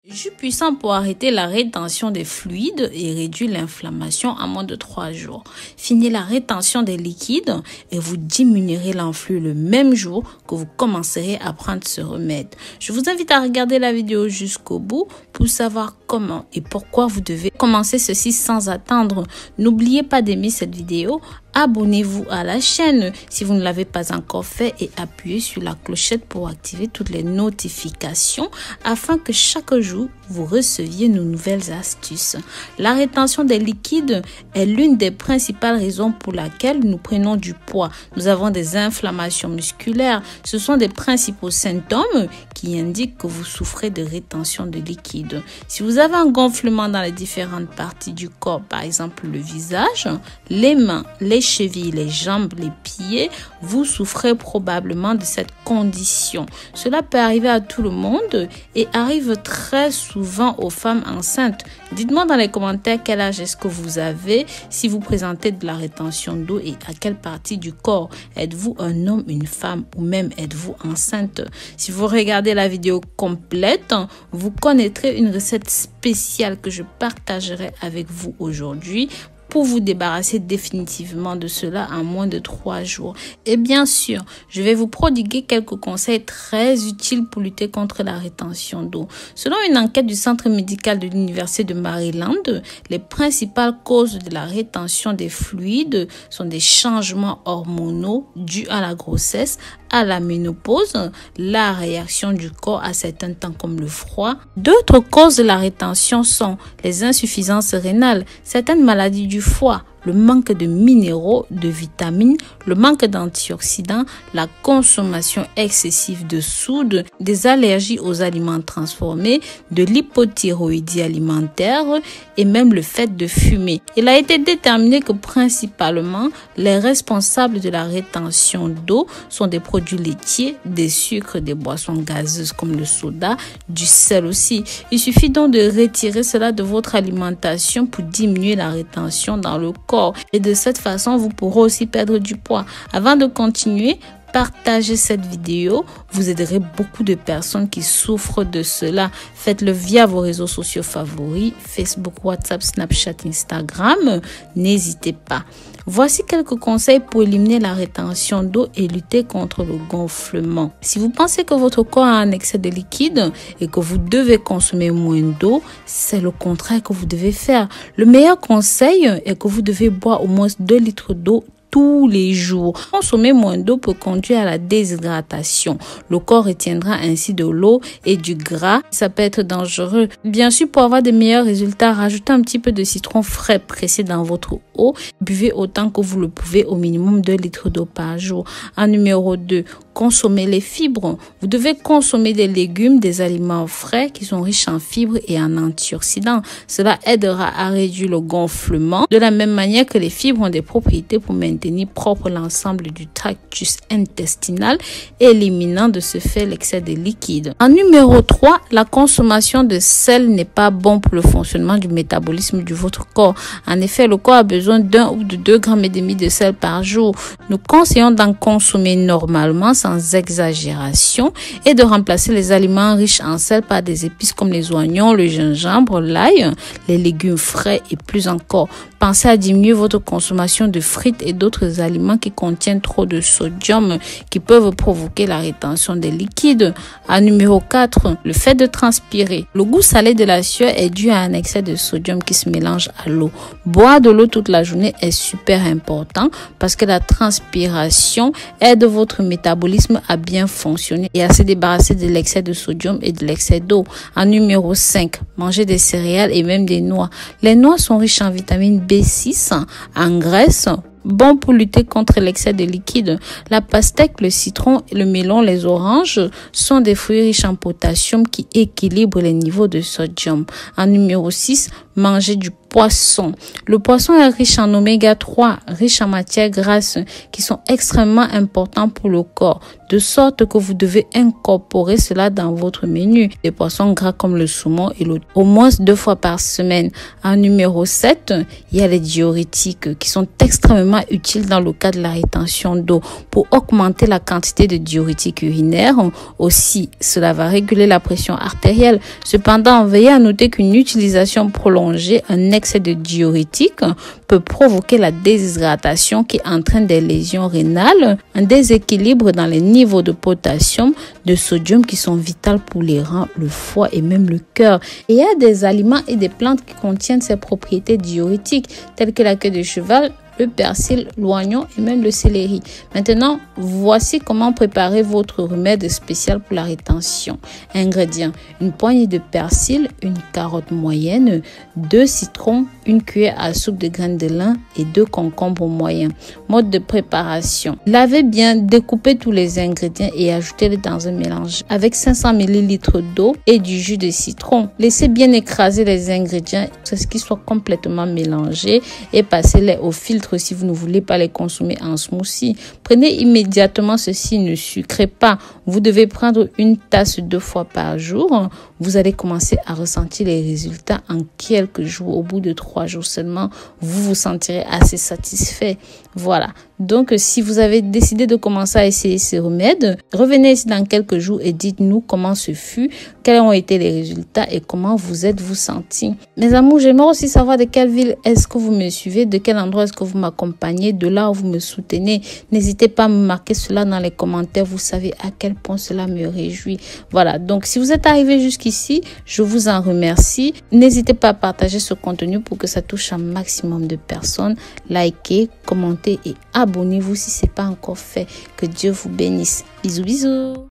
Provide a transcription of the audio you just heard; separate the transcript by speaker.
Speaker 1: Jus puissant pour arrêter la rétention des fluides et réduire l'inflammation en moins de 3 jours. Finissez la rétention des liquides et vous diminuerez l'enflux le même jour que vous commencerez à prendre ce remède. Je vous invite à regarder la vidéo jusqu'au bout pour savoir comment et pourquoi vous devez commencer ceci sans attendre. N'oubliez pas d'aimer cette vidéo. Abonnez-vous à la chaîne si vous ne l'avez pas encore fait et appuyez sur la clochette pour activer toutes les notifications afin que chaque jour vous receviez nos nouvelles astuces. La rétention des liquides est l'une des principales raisons pour laquelle nous prenons du poids. Nous avons des inflammations musculaires. Ce sont des principaux symptômes qui indiquent que vous souffrez de rétention de liquide. Si vous avez un gonflement dans les différentes parties du corps, par exemple le visage, les mains, les chevilles, les jambes, les pieds, vous souffrez probablement de cette condition. Cela peut arriver à tout le monde et arrive très souvent aux femmes enceintes. Dites-moi dans les commentaires quel âge est-ce que vous avez, si vous présentez de la rétention d'eau et à quelle partie du corps. Êtes-vous un homme, une femme ou même êtes-vous enceinte? Si vous regardez la vidéo complète, vous connaîtrez une recette spéciale que je partagerai avec vous aujourd'hui pour vous débarrasser définitivement de cela en moins de 3 jours. Et bien sûr, je vais vous prodiguer quelques conseils très utiles pour lutter contre la rétention d'eau. Selon une enquête du Centre médical de l'Université de Maryland, les principales causes de la rétention des fluides sont des changements hormonaux dus à la grossesse, à la ménopause, la réaction du corps à certains temps comme le froid. D'autres causes de la rétention sont les insuffisances rénales, certaines maladies du foie, le manque de minéraux, de vitamines, le manque d'antioxydants, la consommation excessive de soude, des allergies aux aliments transformés, de l'hypothyroïdie alimentaire et même le fait de fumer. Il a été déterminé que principalement les responsables de la rétention d'eau sont des produits laitiers, des sucres, des boissons gazeuses comme le soda, du sel aussi. Il suffit donc de retirer cela de votre alimentation pour diminuer la rétention dans le corps. Et de cette façon, vous pourrez aussi perdre du poids. Avant de continuer, partagez cette vidéo. Vous aiderez beaucoup de personnes qui souffrent de cela. Faites-le via vos réseaux sociaux favoris, Facebook, WhatsApp, Snapchat, Instagram. N'hésitez pas. Voici quelques conseils pour éliminer la rétention d'eau et lutter contre le gonflement. Si vous pensez que votre corps a un excès de liquide et que vous devez consommer moins d'eau, c'est le contraire que vous devez faire. Le meilleur conseil est que vous devez boire au moins 2 litres d'eau tous les jours. Consommer moins d'eau peut conduire à la déshydratation. Le corps retiendra ainsi de l'eau et du gras. Ça peut être dangereux. Bien sûr, pour avoir de meilleurs résultats, rajoutez un petit peu de citron frais pressé dans votre eau. Buvez autant que vous le pouvez, au minimum 2 litres d'eau par jour. En numéro 2, consommez les fibres. Vous devez consommer des légumes, des aliments frais qui sont riches en fibres et en antioxydants. Cela aidera à réduire le gonflement. De la même manière que les fibres ont des propriétés pour maintenir propre l'ensemble du tractus intestinal, éliminant de ce fait l'excès de liquide. En numéro 3, la consommation de sel n'est pas bon pour le fonctionnement du métabolisme de votre corps. En effet, le corps a besoin d'1 ou de 2,5 grammes de sel par jour. Nous conseillons d'en consommer normalement sans exagération et de remplacer les aliments riches en sel par des épices comme les oignons, le gingembre, l'ail, les légumes frais et plus encore. Pensez à diminuer votre consommation de frites et d'autres aliments qui contiennent trop de sodium qui peuvent provoquer la rétention des liquides. À numéro 4, le fait de transpirer. Le goût salé de la sueur est dû à un excès de sodium qui se mélange à l'eau. Boire de l'eau toute la journée est super important parce que la transpiration aide votre métabolisme à bien fonctionner et à se débarrasser de l'excès de sodium et de l'excès d'eau. En numéro 5, manger des céréales et même des noix. Les noix sont riches en vitamine B6, en graisse, bon pour lutter contre l'excès de liquide. La pastèque, le citron, le melon, les oranges sont des fruits riches en potassium qui équilibrent les niveaux de sodium. En numéro 6, manger du poisson. Le poisson est riche en oméga 3, riche en matières grasses qui sont extrêmement importants pour le corps, de sorte que vous devez incorporer cela dans votre menu. Les poissons gras comme le saumon et l'eau au moins 2 fois par semaine. En numéro 7, il y a les diurétiques qui sont extrêmement utiles dans le cas de la rétention d'eau pour augmenter la quantité de diurétiques urinaires. Aussi, cela va réguler la pression artérielle. Cependant, veillez à noter qu'une utilisation prolongée, un excès de diurétiques peut provoquer la déshydratation qui entraîne des lésions rénales, un déséquilibre dans les niveaux de potassium, de sodium qui sont vitaux pour les reins, le foie et même le cœur. Et il y a des aliments et des plantes qui contiennent ces propriétés diurétiques telles que la queue de cheval, le persil, l'oignon et même le céleri. Maintenant, voici comment préparer votre remède spécial pour la rétention. Ingrédients: une poignée de persil, une carotte moyenne, 2 citrons, une cuillère à soupe de graines de lin et 2 concombres moyens. Mode de préparation: lavez bien, découpez tous les ingrédients et ajoutez-les dans un mélange avec 500 ml d'eau et du jus de citron. Laissez bien écraser les ingrédients, c'est ce qui soit complètement mélangé, et passez-les au filtre si vous ne voulez pas les consommer en smoothie. Prenez immédiatement ceci, ne sucrez pas. Vous devez prendre une tasse 2 fois par jour. Vous allez commencer à ressentir les résultats en quelques jours. Au bout de 3 jours seulement, vous vous sentirez assez satisfait. Voilà. Donc, si vous avez décidé de commencer à essayer ces remèdes, revenez ici dans quelques jours et dites-nous comment ce fut, quels ont été les résultats et comment vous êtes-vous senti. Mes amours, j'aimerais aussi savoir de quelle ville est-ce que vous me suivez, de quel endroit est-ce que vous m'accompagnez, de là où vous me soutenez. N'hésitez pas à me marquer cela dans les commentaires. Vous savez à quel point cela me réjouit. Voilà. Donc, si vous êtes arrivé jusqu'ici, je vous en remercie. N'hésitez pas à partager ce contenu pour que ça touche un maximum de personnes. Likez, commentez et abonnez-vous si ce n'est pas encore fait. Que Dieu vous bénisse. Bisous, bisous.